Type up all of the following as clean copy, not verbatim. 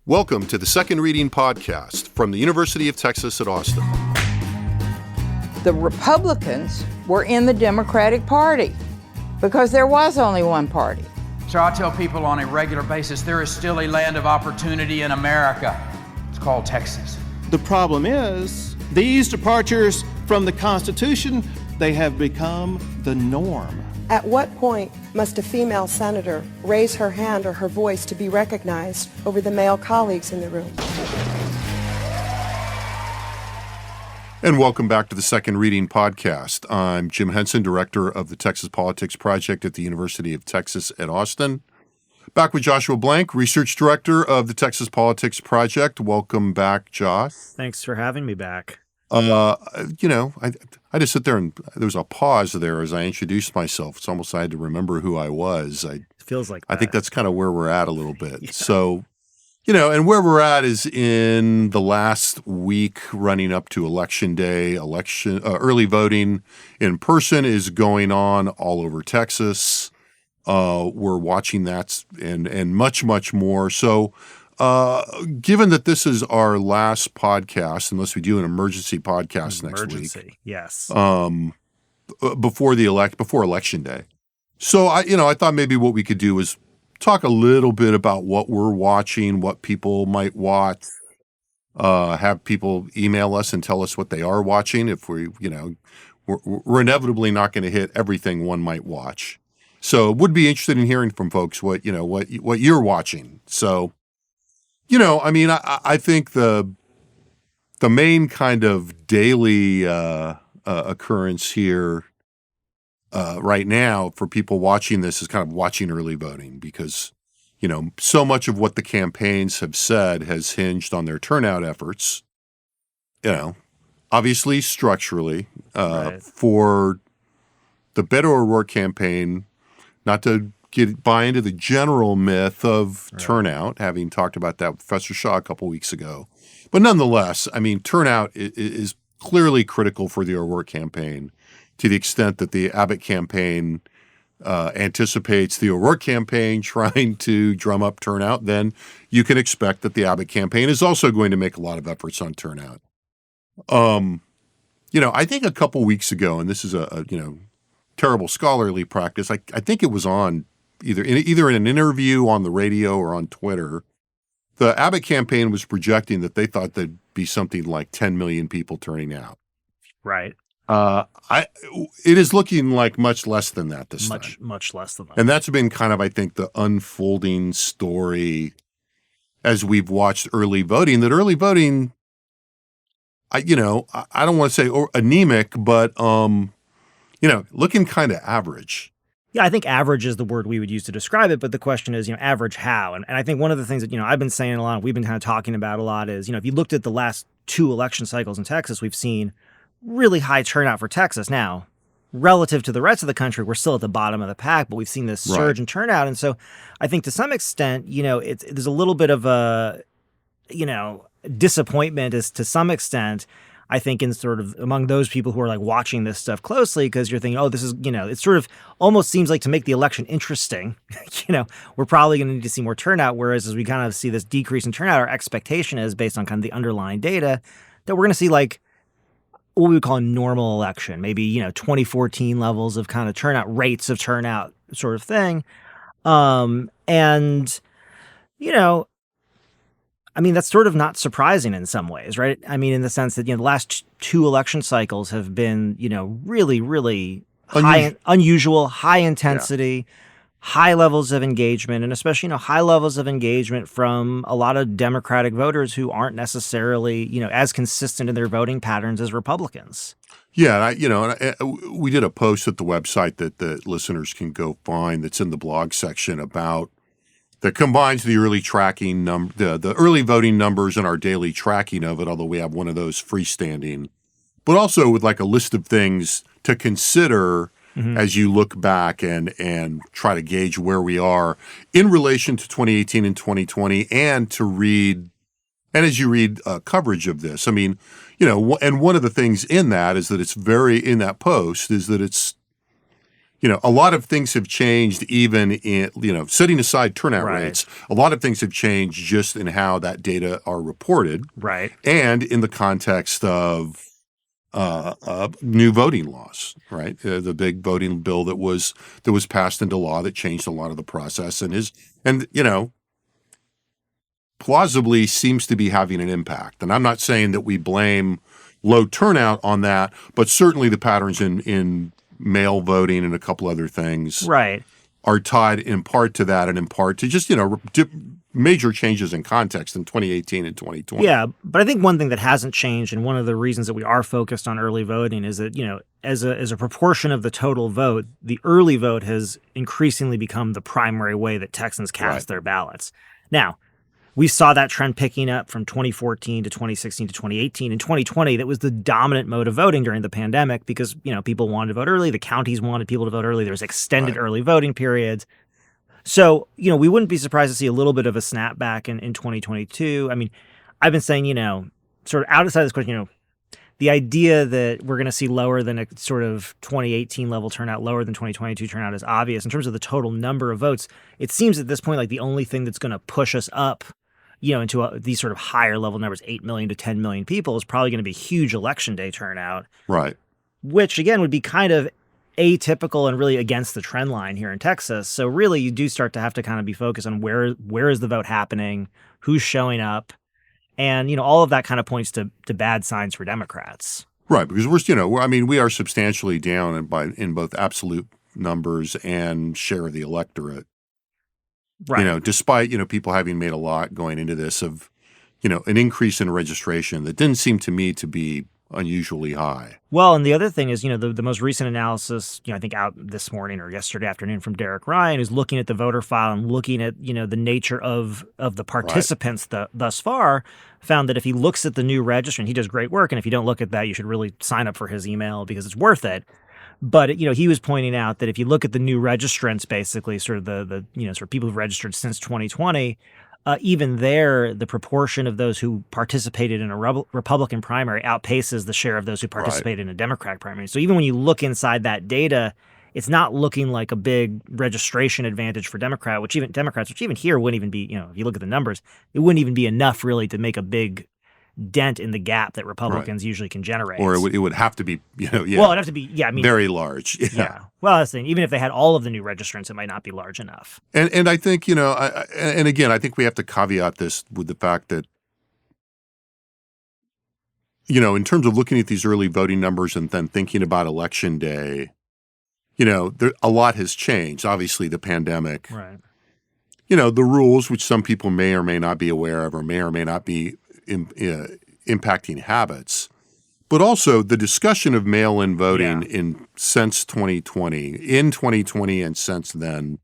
Welcome to the Second Reading Podcast from the University of Texas at Austin. The Republicans were in the Democratic Party because there was only one party. So I tell people on a regular basis, there is still a land of opportunity in America. It's called Texas. The problem is, these departures from the Constitution, they have become the norm. At what point must a female senator raise her hand or her voice to be recognized over the male colleagues in the room? And welcome back to the Second Reading Podcast. I'm Jim Henson, Director of the Texas Politics Project at the University of Texas at Austin. Back with Joshua Blank, Research Director of the Texas Politics Project. Welcome back, Josh. Thanks for having me back. I just sit there and there was a pause there as I introduced myself. It's almost I had to remember who I was. It feels like that. I think that's kind of where we're at a little bit. Yeah. So, and where we're at is in the last week running up to Election Day. Early voting in person is going on all over Texas. We're watching that and much, much more. So, given that this is our last podcast, unless we do an emergency podcast next week, yes, before Election Day. So I thought maybe what we could do is talk a little bit about what we're watching, what people might watch, have people email us and tell us what they are watching. If we're inevitably not going to hit everything one might watch. So would be interested in hearing from folks what you're watching. So. I think the main kind of daily occurrence here right now for people watching this is kind of watching early voting because, so much of what the campaigns have said has hinged on their turnout efforts, obviously structurally Right. For the Beto O'Rourke campaign, not to buy into the general myth of turnout, having talked about that with Professor Shaw a couple weeks ago. But nonetheless, turnout is clearly critical for the O'Rourke campaign to the extent that the Abbott campaign anticipates the O'Rourke campaign trying to drum up turnout, then you can expect that the Abbott campaign is also going to make a lot of efforts on turnout. I think a couple weeks ago, and this is a terrible scholarly practice, I think it was on either in an interview on the radio or on Twitter, the Abbott campaign was projecting that they thought there'd be something like 10 million people turning out. Right. It is looking like much less than that this time. Much less than that. And that's been kind of, I think, the unfolding story as we've watched early voting, that early voting, I don't want to say anemic, but, looking kind of average. Yeah, I think average is the word we would use to describe it, but the question is, average how? And I think one of the things that, I've been saying a lot, we've been kind of talking about a lot is, if you looked at the last two election cycles in Texas, we've seen really high turnout for Texas. Now, relative to the rest of the country, we're still at the bottom of the pack, but we've seen this surge in turnout. And so I think to some extent, there's a little bit of a, disappointment is to some extent, I think, in sort of among those people who are like watching this stuff closely, because you're thinking, oh, this is, it sort of almost seems like to make the election interesting, we're probably going to need to see more turnout. Whereas as we kind of see this decrease in turnout, our expectation is based on kind of the underlying data that we're going to see like what we would call a normal election, maybe, 2014 levels of kind of turnout, rates of turnout sort of thing. That's sort of not surprising in some ways, right? In the sense that, the last two election cycles have been, really, really unusual, high intensity, high levels of engagement, and especially, high levels of engagement from a lot of Democratic voters who aren't necessarily, as consistent in their voting patterns as Republicans. Yeah, we did a post at the website that the listeners can go find that's in the blog section about that combines the early tracking the early voting numbers and our daily tracking of it, although we have one of those freestanding, but also with like a list of things to consider as you look back and try to gauge where we are in relation to 2018 and 2020 and as you read coverage of this. And one of the things in that is that it's in that post is that it's a lot of things have changed even in, setting aside turnout Right. rates, a lot of things have changed just in how that data are reported Right. and in the context of new voting laws, right? The big voting bill that was passed into law that changed a lot of the process and plausibly seems to be having an impact. And I'm not saying that we blame low turnout on that, but certainly the patterns in mail voting and a couple other things Right. are tied in part to that and in part to just, major changes in context in 2018 and 2020. Yeah, but I think one thing that hasn't changed, and one of the reasons that we are focused on early voting, is that as a proportion of the total vote, the early vote has increasingly become the primary way that Texans cast Right. their ballots. Now, we saw that trend picking up from 2014 to 2016 to 2018. In 2020, that was the dominant mode of voting during the pandemic because people wanted to vote early, the counties wanted people to vote early, there was extended Right. early voting periods. So, we wouldn't be surprised to see a little bit of a snapback in 2022. I mean, I've been saying, sort of outside of this question, the idea that we're going to see lower than a sort of 2018 level turnout, lower than 2022 turnout is obvious. In terms of the total number of votes, it seems at this point like the only thing that's going to push us up, into these sort of higher level numbers, 8 million to 10 million people, is probably going to be huge election day turnout, Right. which again would be kind of atypical and really against the trend line here in Texas. So really you do start to have to kind of be focused on where is the vote happening, who's showing up, and all of that kind of points to bad signs for Democrats. Right, because we are substantially down in both absolute numbers and share of the electorate. Right. Despite people having made a lot going into this of an increase in registration that didn't seem to me to be unusually high. Well, and the other thing is, the most recent analysis, I think out this morning or yesterday afternoon from Derek Ryan, is looking at the voter file and looking at, the nature of the participants thus far, found that if he looks at the new registrant, he does great work. And if you don't look at that, you should really sign up for his email because it's worth it. But, he was pointing out that if you look at the new registrants, basically sort of the sort of people who've registered since 2020, even there, the proportion of those who participated in a Republican primary outpaces the share of those who participated in a Democratic primary. So even when you look inside that data, it's not looking like a big registration advantage for Democrats, which even here wouldn't even be, if you look at the numbers, it wouldn't even be enough really to make a big dent in the gap that Republicans usually can generate. Or it would have to be, Well, it'd have to be, very large. Yeah. Well, that's the thing. Even if they had all of the new registrants, it might not be large enough. And I think, and again, I think we have to caveat this with the fact that, in terms of looking at these early voting numbers and then thinking about Election Day, a lot has changed. Obviously, the pandemic, Right. The rules, which some people may or may not be aware of or may not be impacting habits, but also the discussion of mail-in voting since 2020 and since then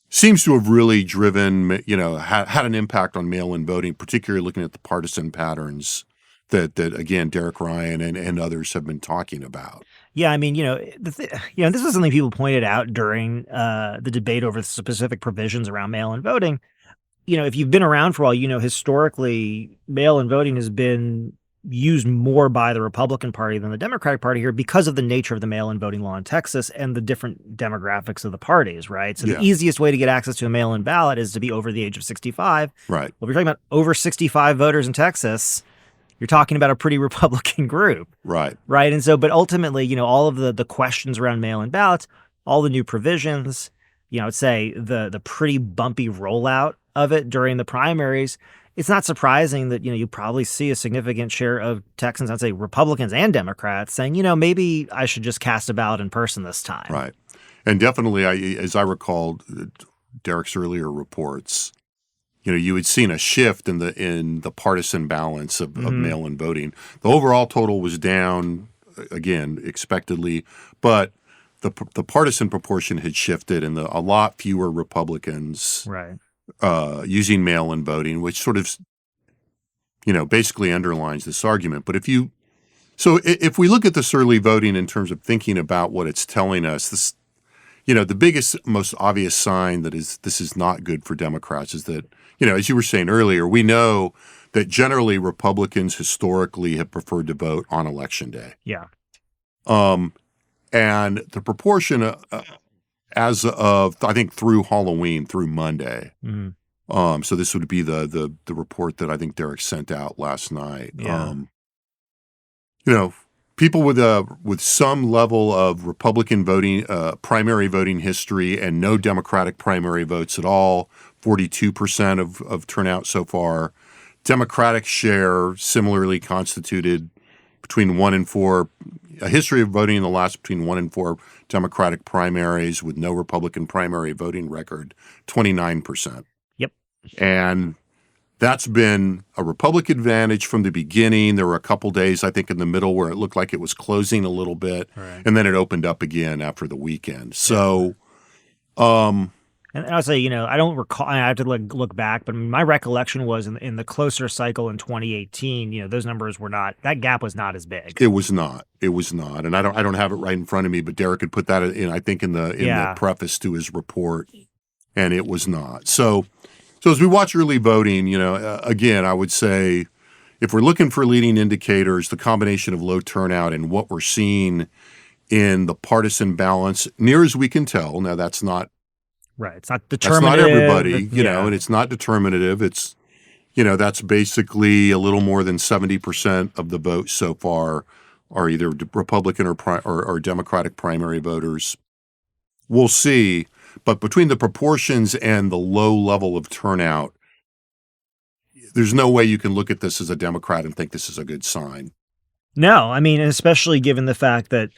seems to have really driven, had an impact on mail-in voting, particularly looking at the partisan patterns that again, Derek Ryan and others have been talking about. Yeah, I mean, this is something people pointed out during the debate over the specific provisions around mail-in voting. If you've been around for a while, historically, mail-in voting has been used more by the Republican Party than the Democratic Party here because of the nature of the mail-in voting law in Texas and the different demographics of the parties, right? So the easiest way to get access to a mail-in ballot is to be over the age of 65. Right. Well, if you're talking about over 65 voters in Texas, you're talking about a pretty Republican group. Right. Right. And so, but ultimately, all of the questions around mail-in ballots, all the new provisions, I'd say the pretty bumpy rollout of it during the primaries, it's not surprising that, you probably see a significant share of Texans, I'd say Republicans and Democrats, saying, maybe I should just cast a ballot in person this time. Right. And definitely, as I recall Derek's earlier reports, you had seen a shift in the partisan balance of mail-in voting. The overall total was down, again, expectedly, but the partisan proportion had shifted, and a lot fewer Republicans using mail-in voting, which sort of, basically underlines this argument. But if we look at this early voting in terms of thinking about what it's telling us, this, the biggest, most obvious sign that this is not good for Democrats is that, as you were saying earlier, we know that generally Republicans historically have preferred to vote on Election Day. Yeah. And the proportion as of, I think, through Halloween, through Monday. Mhm. So this would be the report that I think Derek sent out last night. Yeah. People with some level of Republican voting, primary voting history, and no Democratic primary votes at all, 42% of turnout so far. Democratic share similarly constituted between 1 and 4. A history of voting in the last between 1 and 4 Democratic primaries with no Republican primary voting record, 29%. Yep. And that's been a Republican advantage from the beginning. There were a couple days, I think, in the middle where it looked like it was closing a little bit, Right. and then it opened up again after the weekend. So, um, And I'll say, I don't recall. I have to look back, but my recollection was in the closer cycle in 2018. Those numbers were not. That gap was not as big. it was not. It was not, and I don't have it right in front of me. But Derek had put that in, I think, in the Yeah. preface to his report, and it was not. So as we watch early voting, again, I would say if we're looking for leading indicators, the combination of low turnout and what we're seeing in the partisan balance, near as we can tell. Now that's not. Right. It's not That's determinative. not everybody, Yeah. and it's not determinative. It's, that's basically a little more than 70% of the votes so far are either Republican or Democratic primary voters. We'll see. But between the proportions and the low level of turnout, there's no way you can look at this as a Democrat and think this is a good sign. No, I mean, especially given the fact that,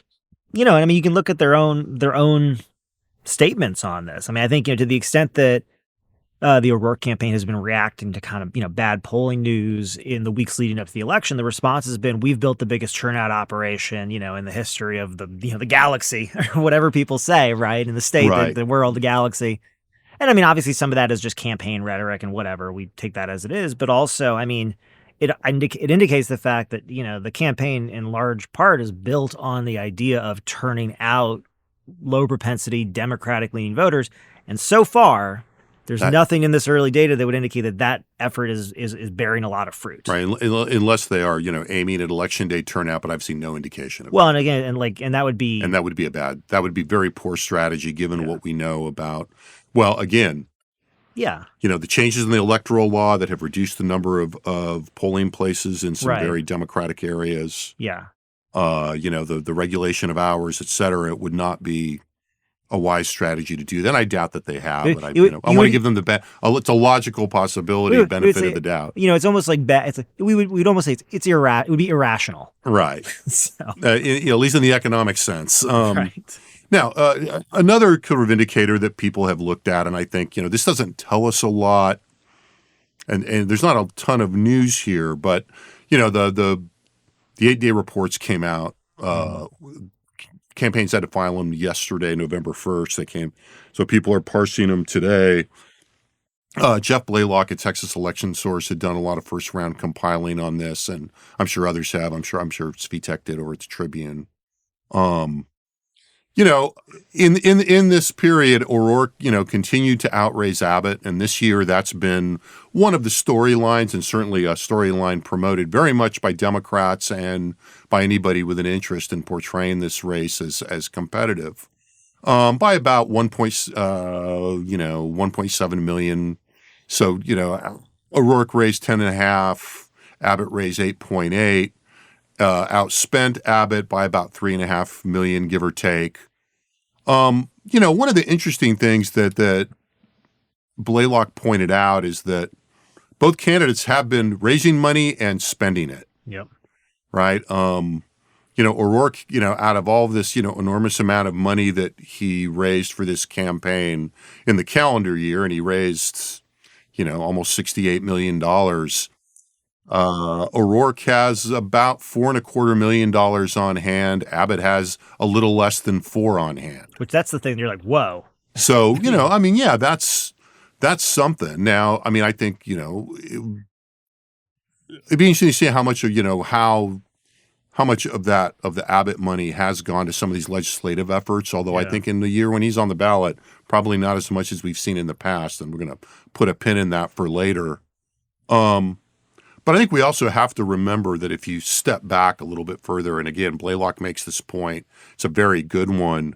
you can look at their own statements on this. I mean, I think, to the extent that the O'Rourke campaign has been reacting to kind of, bad polling news in the weeks leading up to the election, the response has been, we've built the biggest turnout operation, in the history of the galaxy, or whatever people say, right? In the state, Right. the world, the galaxy. And I mean, obviously some of that is just campaign rhetoric and whatever. We take that as it is. But also, I mean, it indicates the fact that, the campaign in large part is built on the idea of turning out low propensity Democratic leaning voters. And so far, there's nothing in this early data that would indicate that effort is bearing a lot of fruit. Right, unless they are, aiming at election day turnout, but I've seen no indication of Well, that. and again, and that would be That would be very poor strategy given what we know about, well, again, yeah. the changes in the electoral law that have reduced the number of polling places in some Right. very Democratic areas. Yeah. The regulation of hours, et cetera. It would not be a wise strategy to do that. I doubt that they have, but I want to give them it's a logical possibility, benefit of the doubt. It's almost like it's like we'd almost say it would be irrational. Right. So. At least in the economic sense. Right. Now, another kind of indicator that people have looked at, and I think, this doesn't tell us a lot, and there's not a ton of news here, but, the 8-day reports came out. Campaigns had to file them yesterday, November 1st. So people are parsing them today. Jeff Blaylock at Texas Election Source had done a lot of first-round compiling on this, and I'm sure others have. I'm sure Svitek did over at the Tribune. In this period, O'Rourke, continued to outraise Abbott, and this year that's been one of the storylines, and certainly a storyline promoted very much by Democrats and by anybody with an interest in portraying this race as competitive, by about 1.7 million. So, O'Rourke raised 10.5, Abbott raised 8.8. Outspent Abbott by about 3.5 million, give or take. One of the interesting things that Blaylock pointed out is that both candidates have been raising money and spending it. Yep. Right. O'Rourke, out of all of this, enormous amount of money that he raised for this campaign in the calendar year, and he raised, almost $68 million. O'Rourke has about $4.25 million on hand. Abbott has a little less than $4 on hand. Which that's the thing. You're like, whoa. So, that's something. Now, I think, it'd be interesting to see how much of, how much of the Abbott money has gone to some of these legislative efforts. Although I think in the year when he's on the ballot, probably not as much as we've seen in the past. And we're going to put a pin in that for later. But I think we also have to remember that if you step back a little bit further, and again, Blaylock makes this point, it's a very good one.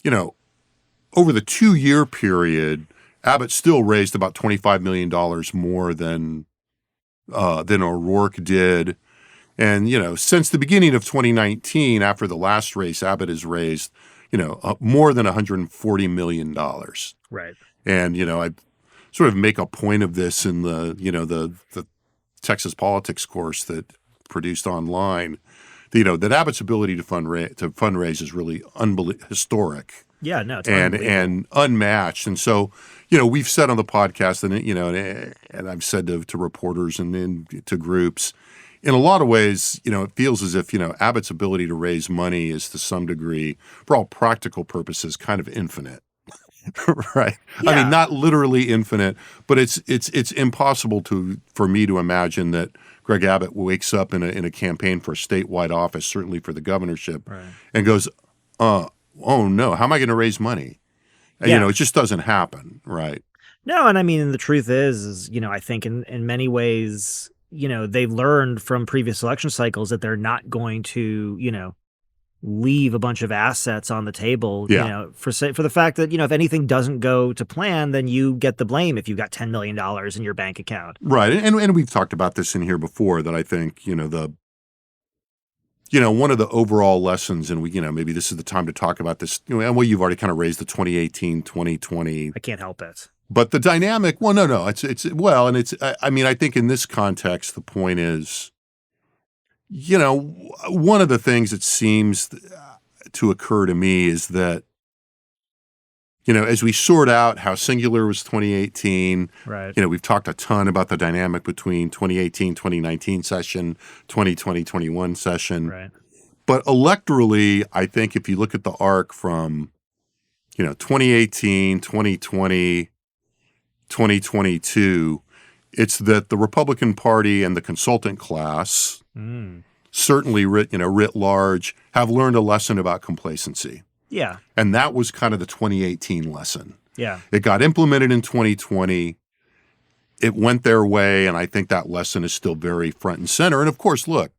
you know, over the 2-year period, Abbott still raised about $25 million more than O'Rourke did. And, since the beginning of 2019, after the last race, Abbott has raised, more than $140 million. Right. And, I sort of make a point of this in the Texas politics course that produced online, that Abbott's ability to fundraise is really historic. Yeah, no, it's and unmatched. And so, we've said on the podcast, and I've said to reporters and to groups, in a lot of ways, it feels as if, Abbott's ability to raise money is to some degree, for all practical purposes, kind of infinite. Right. Yeah. I mean, not literally infinite, but it's impossible for me to imagine that Greg Abbott wakes up in a campaign for a statewide office, certainly for the governorship, Right. and goes, oh no, how am I going to raise money? And, Yeah. it just doesn't happen. Right. No, and I mean, the truth is, I think in many ways, they've learned from previous election cycles that they're not going to, leave a bunch of assets on the table, Yeah. for the fact that, if anything doesn't go to plan, then you get the blame if you've got $10 million in your bank account. Right. And we've talked about this in here before, that I think, one of the overall lessons, and maybe this is the time to talk about this, and you've already kind of raised the 2018, 2020. I can't help it. But the dynamic, well, no, I mean, I think in this context, the point is, one of the things that seems to occur to me is that, as we sort out how singular was 2018, Right. we've talked a ton about the dynamic between 2018, 2019 session, 2020, 21 session. Right. But electorally, I think if you look at the arc from, 2018, 2020, 2022, it's that the Republican Party and the consultant class, certainly writ large, have learned a lesson about complacency. Yeah. And that was kind of the 2018 lesson. Yeah. It got implemented in 2020. It went their way, and I think that lesson is still very front and center. And of course, look,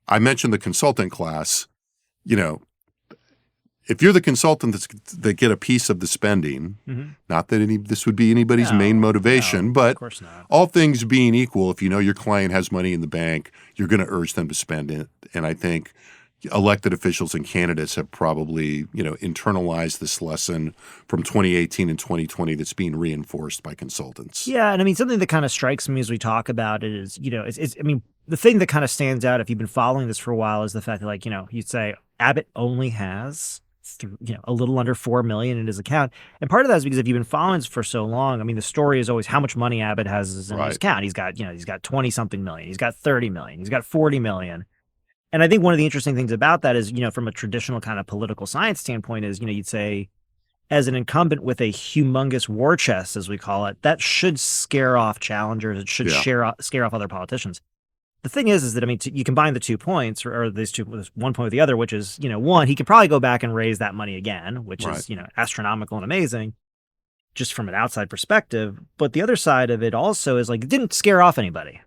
I mentioned the consultant class. If you're the consultant that get a piece of the spending, not that this would be anybody's main motivation, but of course not. all things being equal, if you know your client has money in the bank, you're going to urge them to spend it. And I think elected officials and candidates have probably, internalized this lesson from 2018 and 2020 that's being reinforced by consultants. Yeah, and I mean, something that kind of strikes me as we talk about it is, I mean, the thing that kind of stands out if you've been following this for a while is the fact that, you'd say Abbott only has a little under $4 million in his account. And part of that is because if you've been following this for so long, I mean, the story is always how much money Abbott has in his account. He's got 20 something million. He's got 30 million. He's got 40 million. And I think one of the interesting things about that is, from a traditional kind of political science standpoint is, you'd say as an incumbent with a humongous war chest, as we call it, that should scare off challengers. It should scare off other politicians. The thing is that, I mean, you combine the 2 points, or these two, one point with the other, which is, one, he could probably go back and raise that money again, which is, astronomical and amazing, just from an outside perspective. But the other side of it also is, like, it didn't scare off anybody,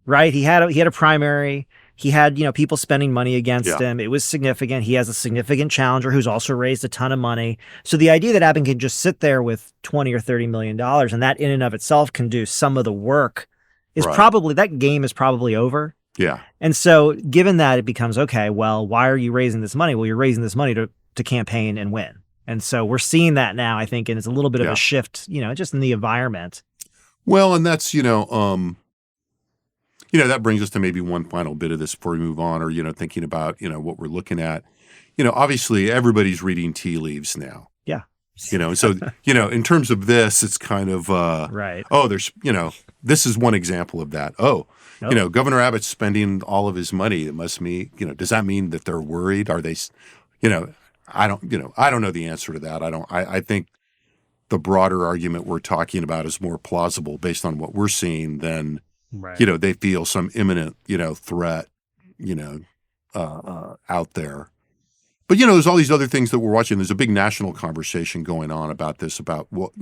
right? He had a primary. He had, people spending money against him. It was significant. He has a significant challenger who's also raised a ton of money. So the idea that Abbott can just sit there with $20 or $30 million and that in and of itself can do some of the work is probably, that game is probably over. Yeah. And so given that, it becomes, okay, well, why are you raising this money? Well, you're raising this money to campaign and win. And so we're seeing that now, I think, and it's a little bit of a shift, just in the environment. Well, and that's, that brings us to maybe one final bit of this before we move on, or, thinking about, what we're looking at. Obviously everybody's reading tea leaves now. Yeah. So, in terms of this, it's kind of, right. Oh, there's, this is one example of that. Oh, Governor Abbott's spending all of his money. It must mean, does that mean that they're worried? Are they, I don't know the answer to that. I think the broader argument we're talking about is more plausible based on what we're seeing than, they feel some imminent, threat, out there. But, there's all these other things that we're watching. There's a big national conversation going on about this, about what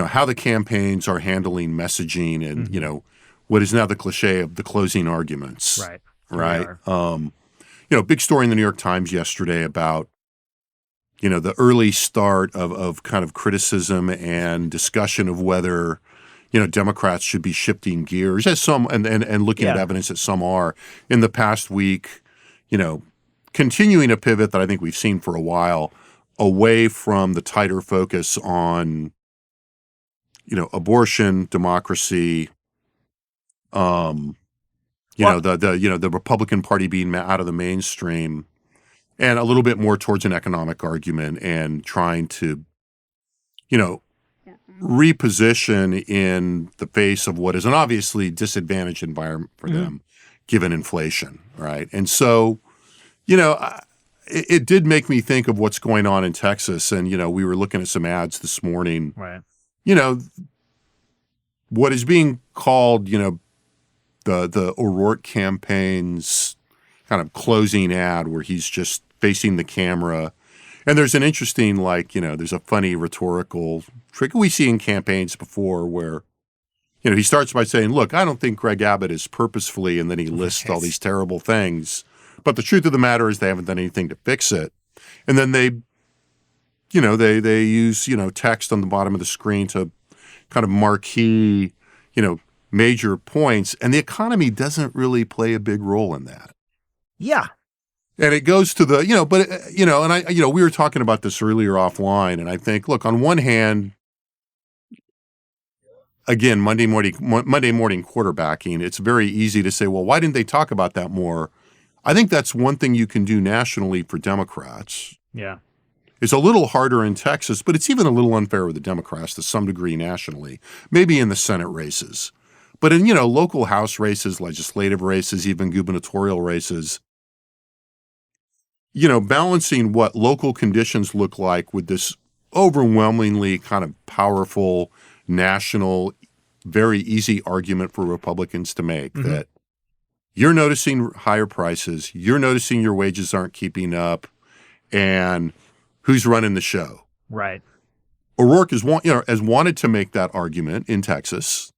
how the campaigns are handling messaging and, what is now the cliche of the closing arguments. Right. Right. big story in the New York Times yesterday about, the early start of kind of criticism and discussion of whether, Democrats should be shifting gears, as some, and looking at evidence that some are in the past week, continuing a pivot that I think we've seen for a while away from the tighter focus on, abortion, democracy, the Republican Party being out of the mainstream, and a little bit more towards an economic argument and trying to, reposition in the face of what is an obviously disadvantaged environment for them, given inflation, right? And so, it did make me think of what's going on in Texas. And, we were looking at some ads this morning. Right. What is being called, the O'Rourke campaign's kind of closing ad where he's just facing the camera. And there's an interesting, there's a funny rhetorical trick we see in campaigns before where, he starts by saying, look, I don't think Greg Abbott is purposefully, and then he lists all these terrible things. But the truth of the matter is they haven't done anything to fix it. And then they use, text on the bottom of the screen to kind of marquee, major points. And the economy doesn't really play a big role in that. Yeah. And it goes to the, we were talking about this earlier offline. And I think, look, on one hand, again, Monday morning quarterbacking, it's very easy to say, well, why didn't they talk about that more? I think that's one thing you can do nationally for Democrats. Yeah. It's a little harder in Texas, but it's even a little unfair with the Democrats to some degree nationally, maybe in the Senate races. But in, local House races, legislative races, even gubernatorial races, balancing what local conditions look like with this overwhelmingly kind of powerful national, very easy argument for Republicans to make that you're noticing higher prices, you're noticing your wages aren't keeping up, and who's running the show? Right. O'Rourke has wanted to make that argument in Texas,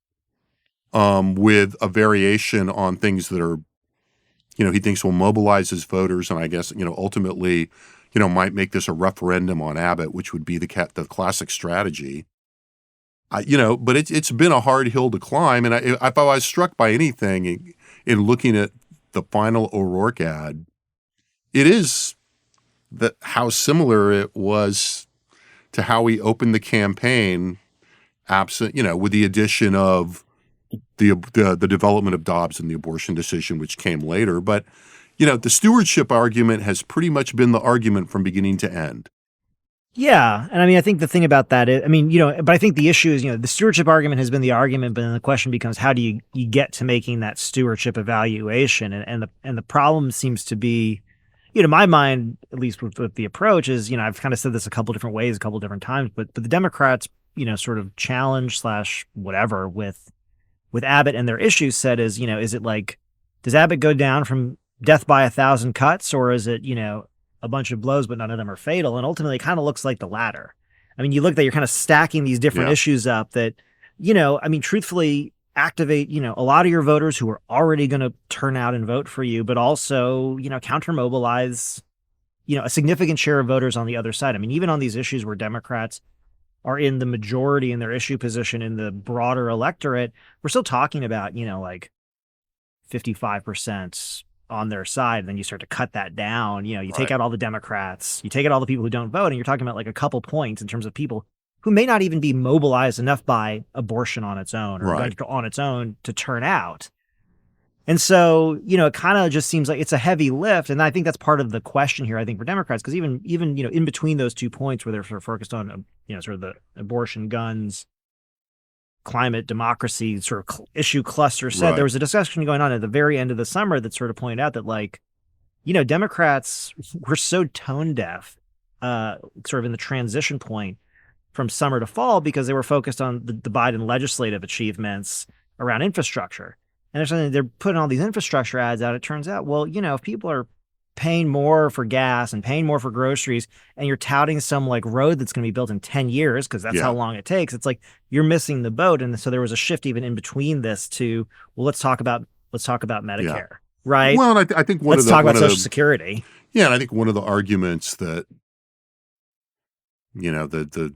with a variation on things that are, he thinks will mobilize his voters, and I guess ultimately, might make this a referendum on Abbott, which would be the classic strategy. But it's been a hard hill to climb, and if I was struck by anything in looking at the final O'Rourke ad, it is that how similar it was to how he opened the campaign, absent, with the addition of the development of Dobbs and the abortion decision, which came later. But, the stewardship argument has pretty much been the argument from beginning to end. Yeah. And I think the thing about that is, but I think the issue is, the stewardship argument has been the argument, but then the question becomes, how do you get to making that stewardship evaluation? And the problem seems to be, my mind, at least with the approach is, I've kind of said this a couple different ways, a couple different times, but the Democrats, sort of challenge / whatever with Abbott and their issue set is, is it like, does Abbott go down from death by 1,000 cuts, or is it, a bunch of blows, but none of them are fatal? And ultimately, it kind of looks like the latter. You look that you're kind of stacking these different issues up that, truthfully activate, a lot of your voters who are already going to turn out and vote for you, but also, counter mobilize, a significant share of voters on the other side. Even on these issues where Democrats are in the majority in their issue position in the broader electorate, we're still talking about, 55% on their side. And then you start to cut that down. You take out all the Democrats, you take out all the people who don't vote, and you're talking about like a couple points in terms of people who may not even be mobilized enough by abortion on its own or on its own to turn out. And so, it kind of just seems like it's a heavy lift. And I think that's part of the question here, I think, for Democrats, because even, in between those 2 points where they're sort of focused on, sort of the abortion, guns, climate, democracy sort of issue cluster set, there was a discussion going on at the very end of the summer that sort of pointed out that, Democrats were so tone deaf, sort of in the transition point from summer to fall, because they were focused on the Biden legislative achievements around infrastructure. And they're putting all these infrastructure ads out. It turns out, well, if people are paying more for gas and paying more for groceries, and you're touting some road that's going to be built in 10 years, because that's how long it takes, it's like you're missing the boat. And so there was a shift even in between this to, well, let's talk about Medicare. right? Well, and I think Let's talk about Social Security. Yeah, and I think one of the arguments that the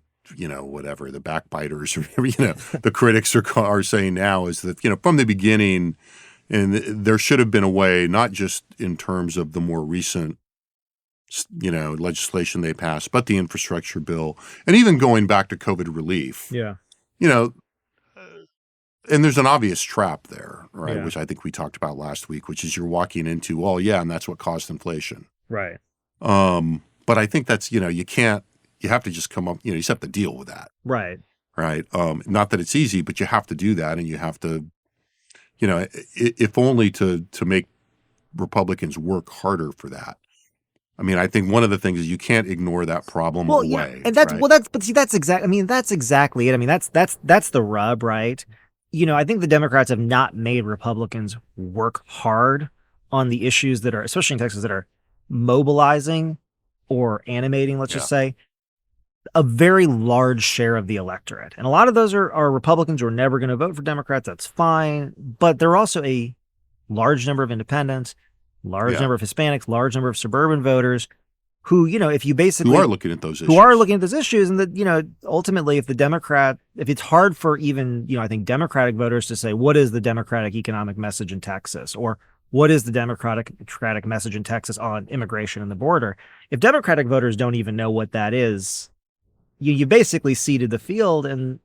whatever the backbiters or the critics are saying now is that from the beginning, and there should have been a way, not just in terms of the more recent legislation they passed, but the infrastructure bill, and even going back to COVID relief. Yeah. And there's an obvious trap there, right? Yeah. Which I think we talked about last week, which is you're walking into, well, yeah, and that's what caused inflation. Right. But I think that's, you have to just come up, you just have to deal with that. Right. Right. Not that it's easy, but you have to do that. And you have to, if only to make Republicans work harder for that. I mean, I think one of the things is you can't ignore that problem away. Yeah, and that's right? that's exactly. I mean, that's exactly it. I mean, that's the rub, right? I think the Democrats have not made Republicans work hard on the issues that are, especially in Texas, that are mobilizing or animating. Let's just say a very large share of the electorate, and a lot of those are Republicans who are never going to vote for Democrats. That's fine, but there are also a large number of independents, large number of Hispanics, large number of suburban voters who, if you basically who are looking at those issues, and that, ultimately, if it's hard for even, I think Democratic voters to say, what is the Democratic economic message in Texas? Or what is the Democratic message in Texas on immigration and the border? If Democratic voters don't even know what that is, you basically ceded the field. And,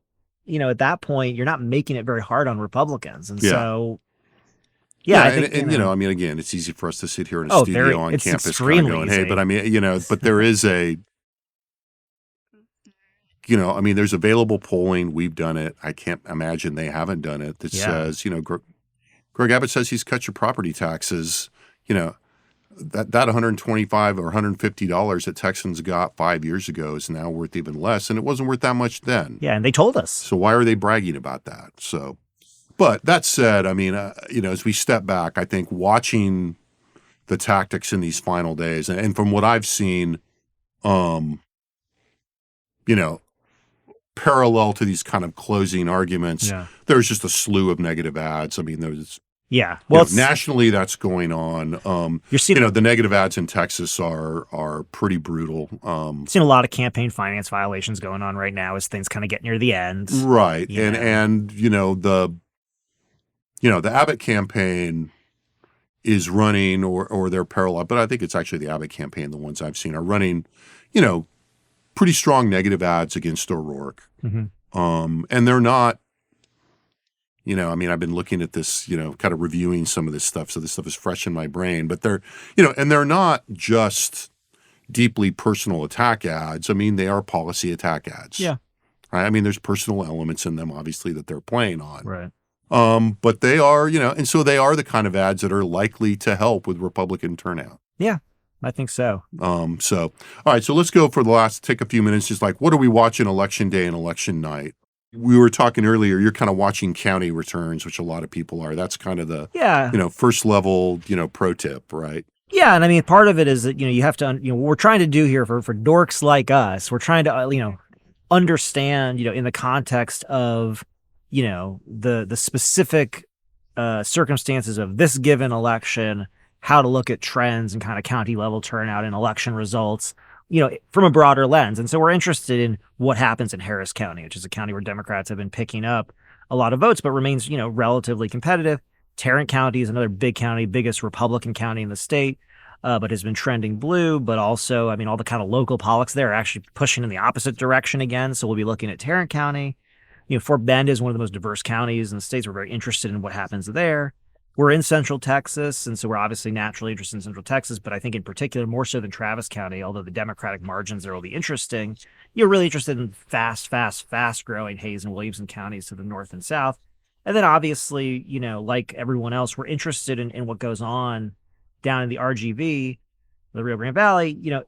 at that point, you're not making it very hard on Republicans. And so, I think, I mean, again, it's easy for us to sit here in a studio on campus kind of going, hey, but I mean, but there is I mean, there's available polling. We've done it. I can't imagine they haven't done it. That says, Greg Abbott says he's cut your property taxes. That $125 or $150 that Texans got 5 years ago is now worth even less, and it wasn't worth that much then. Yeah, and they told us. So why are they bragging about that? So. But that said, I mean, as we step back, I think watching the tactics in these final days, and from what I've seen, parallel to these kind of closing arguments, there's just a slew of negative ads. I mean, there's nationally that's going on. You're seeing the negative ads in Texas are pretty brutal. Seeing a lot of campaign finance violations going on right now as things kind of get near the end, right? And the Abbott campaign is running, or they're parallel, but I think it's actually the Abbott campaign, the ones I've seen, are running, pretty strong negative ads against O'Rourke. Mm-hmm. And they're not, I mean, I've been looking at this, kind of reviewing some of this stuff, so this stuff is fresh in my brain, but they're, and they're not just deeply personal attack ads. I mean, they are policy attack ads. Yeah. Right? I mean, there's personal elements in them, obviously, that they're playing on. Right. But they are, and so they are the kind of ads that are likely to help with Republican turnout. Yeah, I think so. All right, so let's go for take a few minutes, just like, what are we watching election day and election night? We were talking earlier, you're kind of watching county returns, which a lot of people are. That's kind of the, first level, pro tip, right? Yeah, and I mean, part of it is that, you have to, what we're trying to do here for dorks like us, we're trying to, understand, in the context of, the specific circumstances of this given election, how to look at trends and kind of county level turnout and election results, from a broader lens. And so we're interested in what happens in Harris County, which is a county where Democrats have been picking up a lot of votes, but remains, relatively competitive. Tarrant County is another big county, biggest Republican county in the state, but has been trending blue. But also, I mean, all the kind of local politics there are actually pushing in the opposite direction again. So we'll be looking at Tarrant County. Fort Bend is one of the most diverse counties in the states. We're very interested in what happens there. We're in Central Texas, and so we're obviously naturally interested in Central Texas, but I think in particular, more so than Travis County, although the Democratic margins there will be interesting, you're really interested in fast-growing Hayes and Williamson counties to the north and south. And then obviously, like everyone else, we're interested in what goes on down in the RGV, the Rio Grande Valley.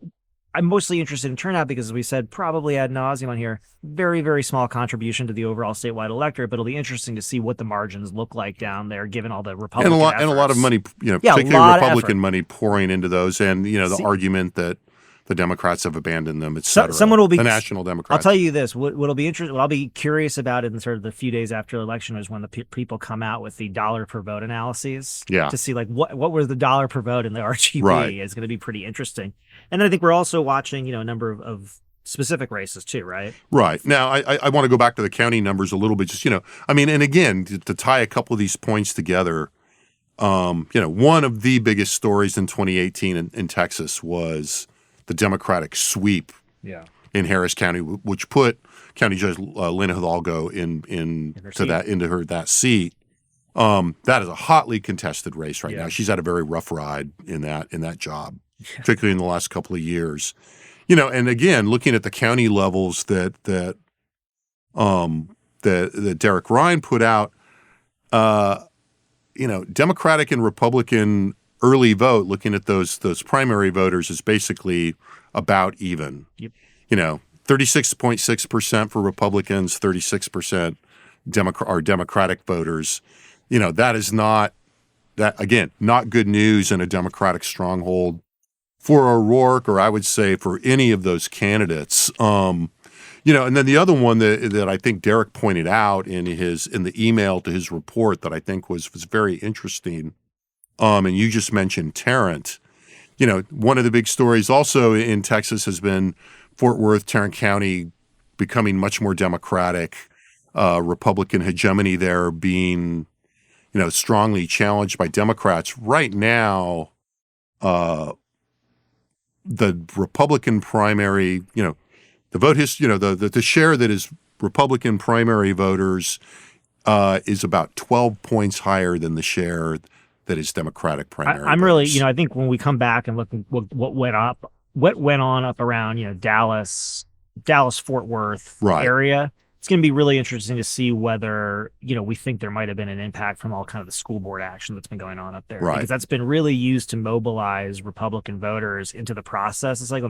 I'm mostly interested in turnout because, as we said, probably ad nauseum on here, very, very small contribution to the overall statewide electorate, but it'll be interesting to see what the margins look like down there, given all the Republican and a lot of money, particularly Republican money pouring into those, and the argument that the Democrats have abandoned them, et cetera. Someone will be the National Democrats. I'll tell you this: what'll be interesting, what I'll be curious about in sort of the few days after the election is when the people come out with the dollar per vote analyses. Yeah. To see like what was the dollar per vote in the RGB Right. is going to be pretty interesting. And then I think we're also watching, a number of specific races too, right? Right. Now, I want to go back to the county numbers a little bit. Just, and again, to tie a couple of these points together, one of the biggest stories in 2018 in Texas was the Democratic sweep in Harris County, which put County Judge Lynn Hidalgo into that seat. That is a hotly contested race right now. She's had a very rough ride in that job, particularly in the last couple of years. And again, looking at the county levels that Derek Ryan put out, Democratic and Republican early vote, looking at those primary voters, is basically about even. Yep. 36.6% for Republicans, 36% are Democratic voters. That is not good news in a Democratic stronghold for O'Rourke, or I would say for any of those candidates. And then the other one that I think Derek pointed out in the email to his report that I think was very interesting, and you just mentioned Tarrant. One of the big stories also in Texas has been Fort Worth, Tarrant County becoming much more Democratic, Republican hegemony there being, strongly challenged by Democrats. Right now, the Republican primary, the vote history, the share that is Republican primary voters is about 12 points higher than the share that is Democratic primary. I'm voters. really, I think when we come back and look at what went on up around, Dallas, Fort Worth area, it's going to be really interesting to see whether, we think there might have been an impact from all kind of the school board action that's been going on up there. Right. Because that's been really used to mobilize Republican voters into the process. It's like,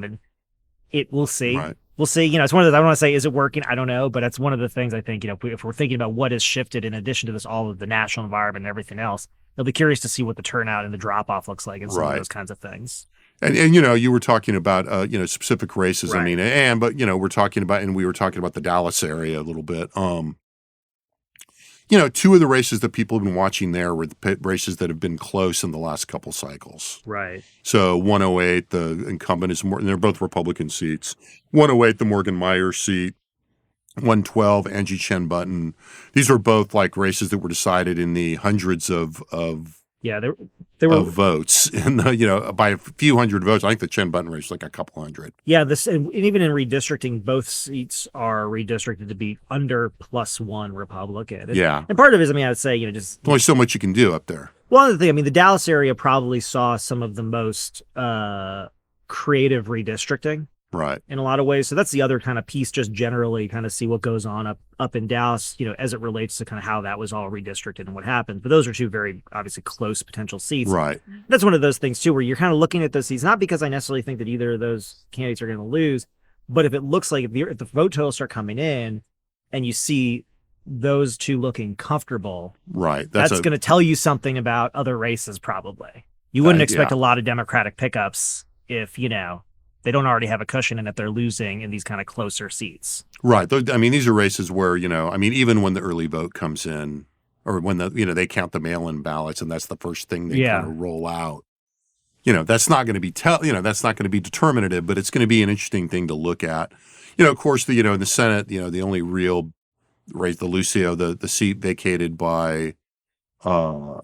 we'll see. Right. We'll see. It's one of those, I don't want to say, is it working? I don't know. But that's one of the things I think, if we're thinking about what has shifted in addition to this, all of the national environment and everything else, they'll be curious to see what the turnout and the drop off looks like and some of those kinds of things. And you were talking about specific races. Right. I mean, we're talking about, and we were talking about the Dallas area a little bit. Two of the races that people have been watching there were the races that have been close in the last couple cycles. Right. So 108, the incumbent is more, and they're both Republican seats. 108, the Morgan Myers seat. 112, Angie Chen Button. These were both like races that were decided in the hundreds of they were votes, and by a few hundred votes. I think the Chen Button race was like a couple hundred. Yeah, and even in redistricting, both seats are redistricted to be under +1 Republican. And part of it is, I would say, just There's only so much you can do up there. One other thing, the Dallas area probably saw some of the most creative redistricting. Right. In a lot of ways. So that's the other kind of piece, just generally kind of see what goes on up in Dallas, as it relates to kind of how that was all redistricted and what happened. But those are two very obviously close potential seats. Right. That's one of those things too, where you're kind of looking at those seats, not because I necessarily think that either of those candidates are going to lose, but if it looks like if the vote totals start coming in and you see those two looking comfortable, right, that's going to tell you something about other races probably. You wouldn't expect a lot of Democratic pickups if, they don't already have a cushion and if they're losing in these kind of closer seats. Right. These are races where, even when the early vote comes in, or when they count the mail-in ballots and that's the first thing they kind of roll out, that's not going to be that's not going to be determinative, but it's going to be an interesting thing to look at. Of course, in the Senate, the only real race, the Lucio, the seat vacated by Lucio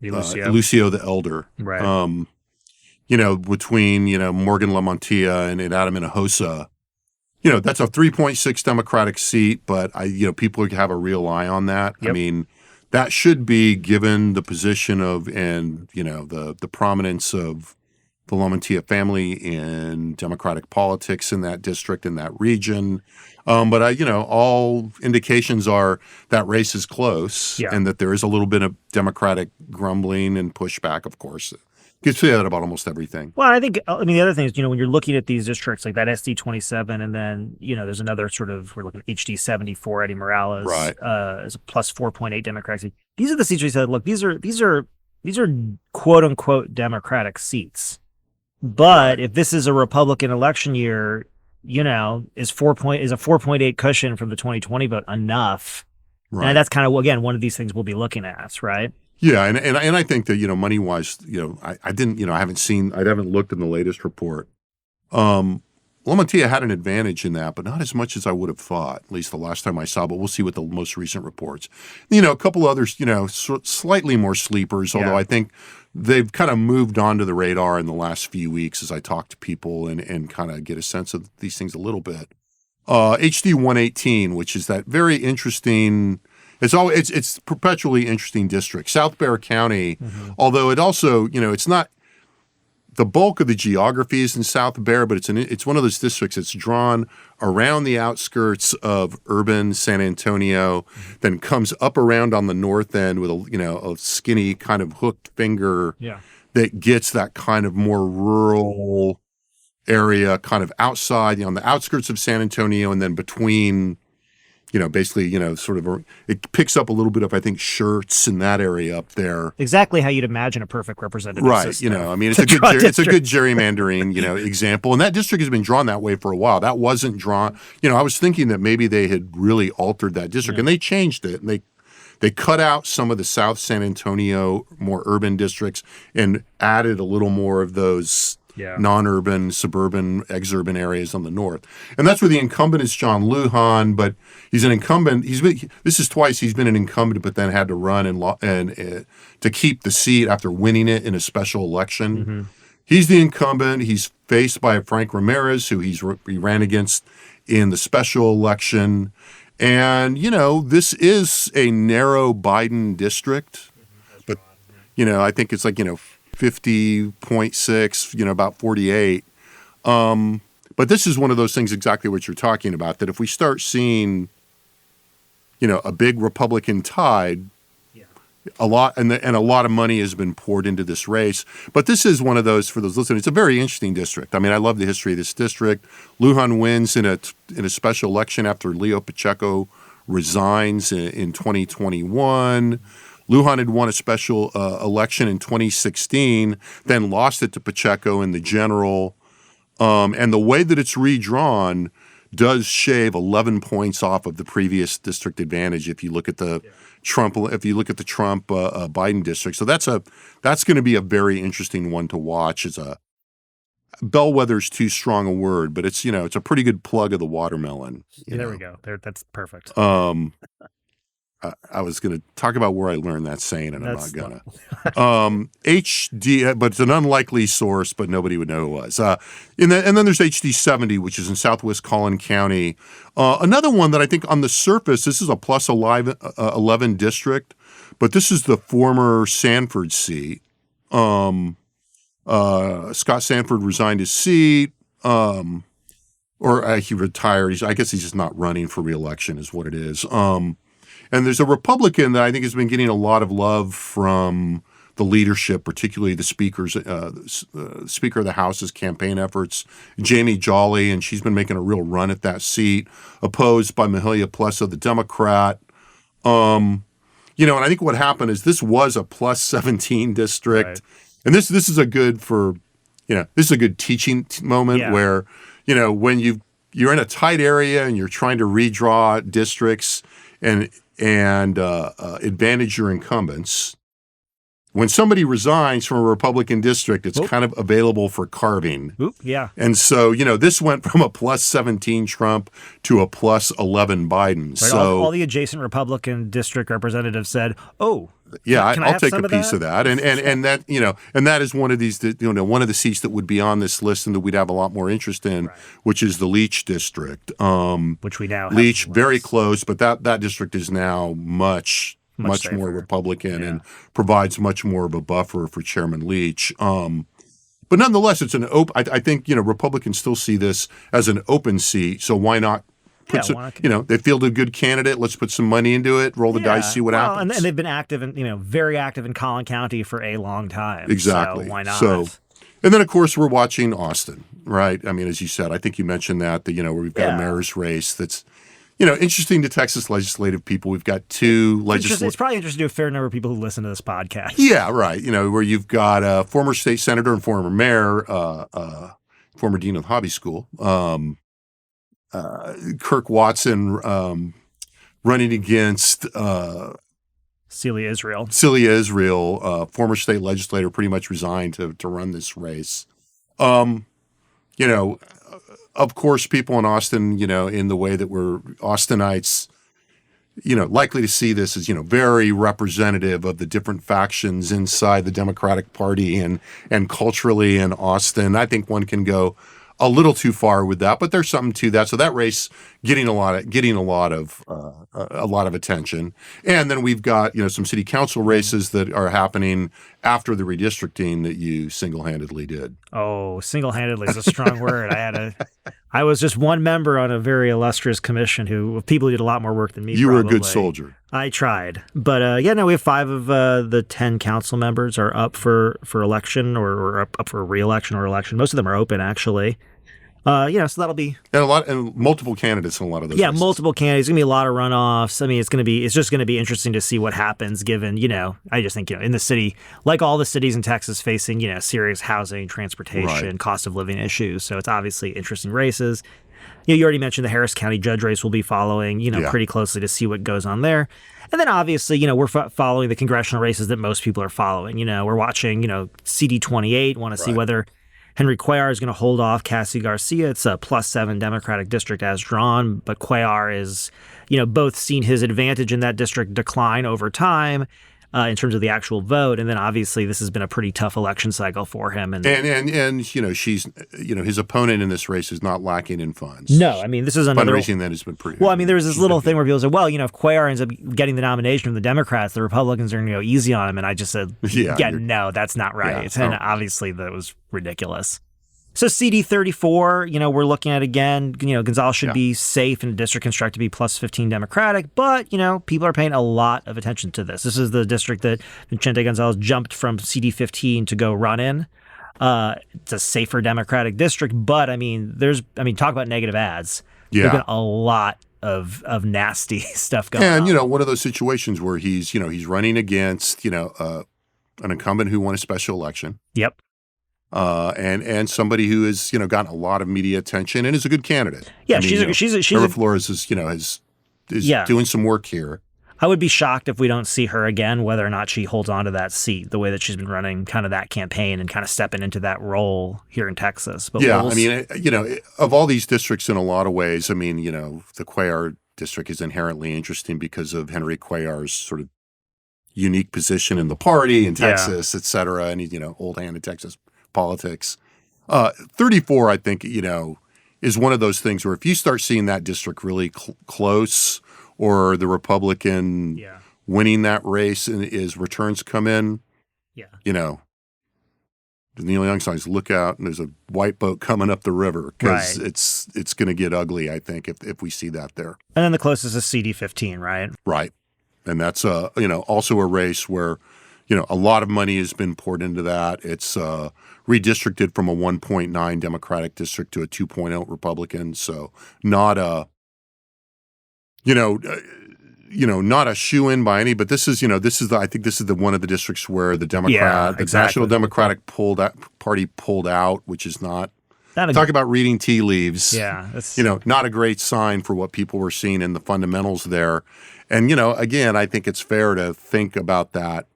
the Elder. Right. Between, Morgan Lamontia and Adam Hinojosa, that's a 3.6 Democratic seat, but people have a real eye on that. Yep. That should be, given the position of, and, the prominence of the Lamontia family in Democratic politics in that district, in that region. But all indications are that race is close and that there is a little bit of Democratic grumbling and pushback, of course. You could say that about almost everything. Well, I think, the other thing is, when you're looking at these districts like that SD27, and then, there's another sort of, we're looking at HD74, Eddie Morales, as a +4.8 Democratic seat. These are the seats we said, look, these are quote unquote Democratic seats. But if this is a Republican election year, is a 4.8 cushion from the 2020 vote enough? Right. And that's kind of, again, one of these things we'll be looking at, right? Yeah, and I think that money wise, I didn't, I haven't looked in the latest report. Lamantia had an advantage in that, but not as much as I would have thought, at least the last time I saw, but we'll see with the most recent reports. A couple others, slightly more sleepers, although I think they've kind of moved onto the radar in the last few weeks as I talk to people and kind of get a sense of these things a little bit. HD 118, which is that very interesting, it's perpetually interesting district. South Bexar County, although it also, it's not, the bulk of the geography is in South Bexar, but it's one of those districts that's drawn around the outskirts of urban San Antonio, then comes up around on the north end with a skinny kind of hooked finger that gets that kind of more rural area kind of outside, on the outskirts of San Antonio, and then between, basically, it picks up a little bit of, I think, Shirts in that area up there. Exactly how you'd imagine a perfect representative system. It's a good gerrymandering, example. And that district has been drawn that way for a while. That wasn't drawn, I was thinking that maybe they had really altered that district and they changed it. And they cut out some of the South San Antonio more urban districts and added a little more of those non-urban, suburban, exurban areas on the north. And that's where the incumbent is John Lujan, but he's an incumbent. This is twice he's been an incumbent, but then had to run and to keep the seat after winning it in a special election. He's the incumbent. He's faced by Frank Ramirez, who he ran against in the special election. And, this is a narrow Biden district, but, I think it's like, 50.6, about 48. But this is one of those things, exactly what you're talking about, that if we start seeing, a big Republican tide, a lot of money has been poured into this race. But this is one of those, for those listening, it's a very interesting district. I mean, I love the history of this district. Lujan wins in a special election after Leo Pacheco resigns in 2021. Lujan had won a special election in 2016, then lost it to Pacheco in the general. And the way that it's redrawn does shave 11 points off of the previous district advantage if you look at the Trump Biden district. So that's going to be a very interesting one to watch. As a bellwether's too strong a word, but it's it's a pretty good plug of the watermelon. There we go. That's perfect. I was going to talk about where I learned that saying, and I'm not going to. HD, but it's an unlikely source, but nobody would know who it was. And then there's HD 70, which is in southwest Collin County. Another one that I think on the surface, this is a plus 11 district, but this is the former Sanford seat. Scott Sanford resigned his seat, or he retired. I guess he's just not running for re-election is what it is. And there's a Republican that I think has been getting a lot of love from the leadership, particularly the Speaker of the House's campaign efforts, Jamie Jolly, and she's been making a real run at that seat, opposed by Mahalia Plessa, the Democrat. And I think what happened is this was a plus 17 district, right. And this is a good teaching moment where, when you're in a tight area and you're trying to redraw districts and advantage your incumbents. When somebody resigns from a Republican district, it's kind of available for carving. And so, this went from a plus 17 Trump to a plus 11 Biden. Right, so all the adjacent Republican district representatives said, "Oh, I'll take a piece of that." And that, and that is one of these, one of the seats that would be on this list and that we'd have a lot more interest in, which is the Leach district. Which we now have. Leach, very close, but that district is now much more Republican and provides much more of a buffer for Chairman Leach. But nonetheless, it's an open. I think Republicans still see this as an open seat. So why not? They fielded a good candidate. Let's put some money into it. Roll the dice, see what happens. And they've been active and very active in Collin County for a long time. Exactly. So why not? And then of course we're watching Austin, right? I mean, as you said, I think you mentioned that where we've got a mayor's race that's. interesting to Texas legislative people. We've got two It's probably interesting to a fair number of people who listen to this podcast. Yeah, right. Where you've got a former state senator and former mayor, former dean of the hobby school, Kirk Watson, running against Celia Israel. Former state legislator, pretty much resigned to run this race. Of course, people in Austin, in the way that we're Austinites, likely to see this as, very representative of the different factions inside the Democratic Party and culturally in Austin. I think one can go a little too far with that, but there's something to that. So that race getting a lot of attention. And then we've got, some city council races that are happening after the redistricting that you single-handedly did. Oh, single-handedly is a strong word. I was just one member on a very illustrious commission of people who did a lot more work than me. You were a good soldier. I tried. But we have 5 of the 10 council members are up for election or up for re-election or election. Most of them are open, actually. So that'll be and multiple candidates in a lot of those. Yeah, races. multiple candidates. It's gonna be a lot of runoffs. I mean, it's just gonna be interesting to see what happens. Given I just think in the city, like all the cities in Texas, facing serious housing, transportation, cost of living issues. So it's obviously interesting races. You already mentioned the Harris County judge race. We'll be following pretty closely to see what goes on there. And then obviously we're following the congressional races that most people are following. We're watching CD 28. Want to see whether Henry Cuellar is going to hold off Cassie Garcia. It's a +7 Democratic district as drawn, but Cuellar is, both seen his advantage in that district decline over time in terms of the actual vote, and then obviously this has been a pretty tough election cycle for him. And she's, his opponent in this race is not lacking in funds. No, I mean this is another fundraising that has been pretty. Well, I mean there was this little thing where people said, well, if Cuellar ends up getting the nomination from the Democrats, the Republicans are going to go easy on him, and I just said, no, that's not right. And obviously that was ridiculous. So CD 34, we're looking at again, Gonzales should be safe in a district constructed to be +15 Democratic, but, people are paying a lot of attention to this. This is the district that Vicente Gonzales jumped from CD 15 to go run in. It's a safer Democratic district, but talk about negative ads. Yeah. There's been a lot of nasty stuff going on. And, one of those situations where he's running against, an incumbent who won a special election. Yep. And somebody who has gotten a lot of media attention and is a good candidate. Yeah, she's Laura Flores is doing some work here. I would be shocked if we don't see her again, whether or not she holds on to that seat the way that she's been running kind of that campaign and kind of stepping into that role here in Texas. But of all these districts in a lot of ways, the Cuellar district is inherently interesting because of Henry Cuellar's sort of unique position in the party in Texas, et cetera, and he's old hand in Texas politics. 34, I think, is one of those things where if you start seeing that district really close or the Republican winning that race and as returns come in, the Neil Young songs, look out, and there's a white boat coming up the river because it's going to get ugly, I think, if we see that there. And then the closest is CD 15, right? Right. And that's, also a race where, a lot of money has been poured into that. It's redistricted from a 1.9 Democratic district to a 2.0 Republican. So not a, not a shoe-in by any, but this is I think this is one of the districts where the National Democratic Party pulled out, which is not talk about reading tea leaves. Yeah. That's, not a great sign for what people were seeing in the fundamentals there. And, again, I think it's fair to think about that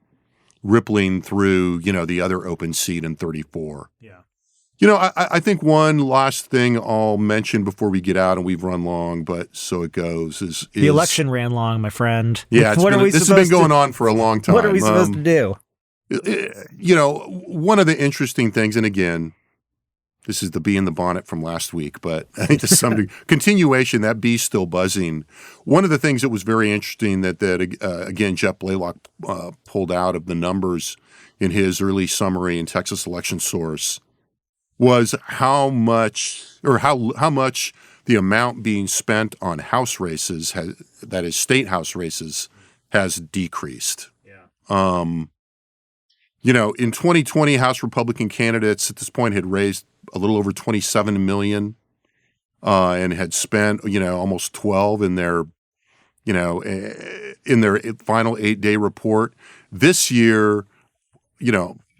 rippling through, the other open seat in 34. Yeah. I think one last thing I'll mention before we get out, and we've run long, but so it goes, is the election ran long, my friend. Yeah, this has been going on for a long time. What are we supposed to do? One of the interesting things, and again, this is the bee in the bonnet from last week, but I think to some degree, continuation, that bee's still buzzing. One of the things that was very interesting that again, Jeff Blaylock pulled out of the numbers in his early summary in Texas Election Source was how much the amount being spent on House races, that is state House races, has decreased. Yeah. In 2020, House Republican candidates at this point had raised a little over $27 million and had spent, almost 12 in their, in their final 8-day report. This year,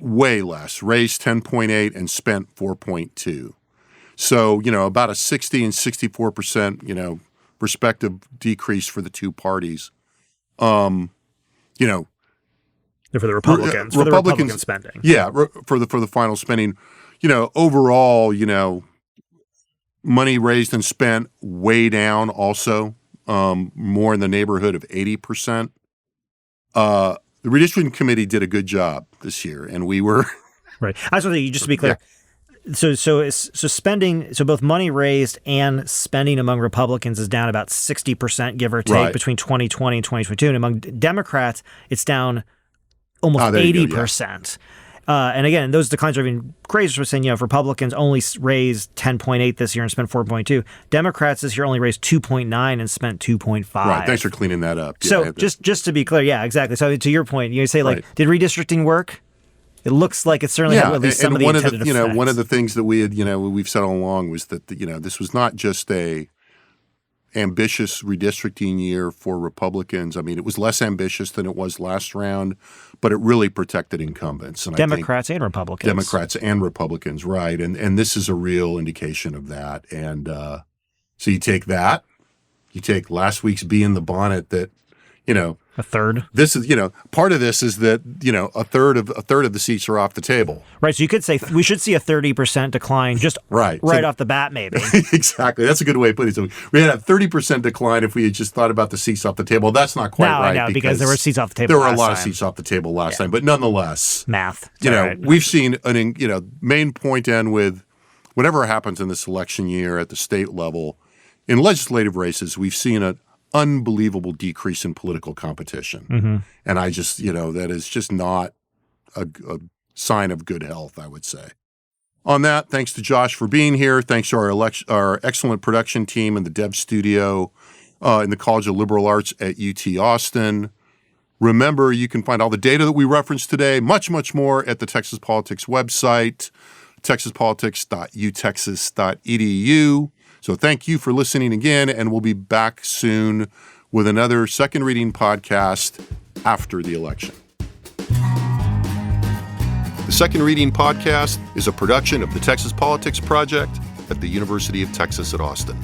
way less, raised 10.8 and spent 4.2. So, about a 60 and 64%, respective decrease for the two parties. For the Republicans, for the Republican spending. Yeah, for the final spending. Overall, money raised and spent way down also, more in the neighborhood of 80%. The redistricting committee did a good job this year, and we were right. I just want to just to be clear. Yeah. So spending, so both money raised and spending among Republicans is down about 60%, give or take, between 2020 and 2022. And among Democrats, it's down almost 80%. And again, those declines are even crazier. We're saying, if Republicans only raised 10.8 this year and spent 4.2, Democrats this year only raised 2.9 and spent 2.5. Right. Thanks for cleaning that up. So just to be clear, yeah, exactly. So to your point, you say did redistricting work? It looks like it certainly had at least some of the intended effects. One of the things that we had, we've said all along was that this was not just a ambitious redistricting year for Republicans. I mean, it was less ambitious than it was last round, but it really protected incumbents. And Democrats and Republicans. Democrats and Republicans, right. And this is a real indication of that. And so you take that, you take last week's bee in the bonnet that, a third. This is, part of this is that, a third of the seats are off the table. Right. So you could say we should see a 30% decline just right off the bat, maybe. Exactly. That's a good way of putting it. So we had a 30% decline if we had just thought about the seats off the table. That's not quite right. No, because there were seats off the table. There were a lot of seats off the table last time, but nonetheless, math. We've seen main point end with whatever happens in this election year at the state level. In legislative races, we've seen an unbelievable decrease in political competition. Mm-hmm. And I just, that is just not a sign of good health, I would say. On that, thanks to Josh for being here. Thanks to our excellent production team in the Dev Studio in the College of Liberal Arts at UT Austin. Remember, you can find all the data that we referenced today, much, much more at the Texas Politics website, texaspolitics.utexas.edu. So thank you for listening again, and we'll be back soon with another Second Reading podcast after the election. The Second Reading podcast is a production of the Texas Politics Project at the University of Texas at Austin.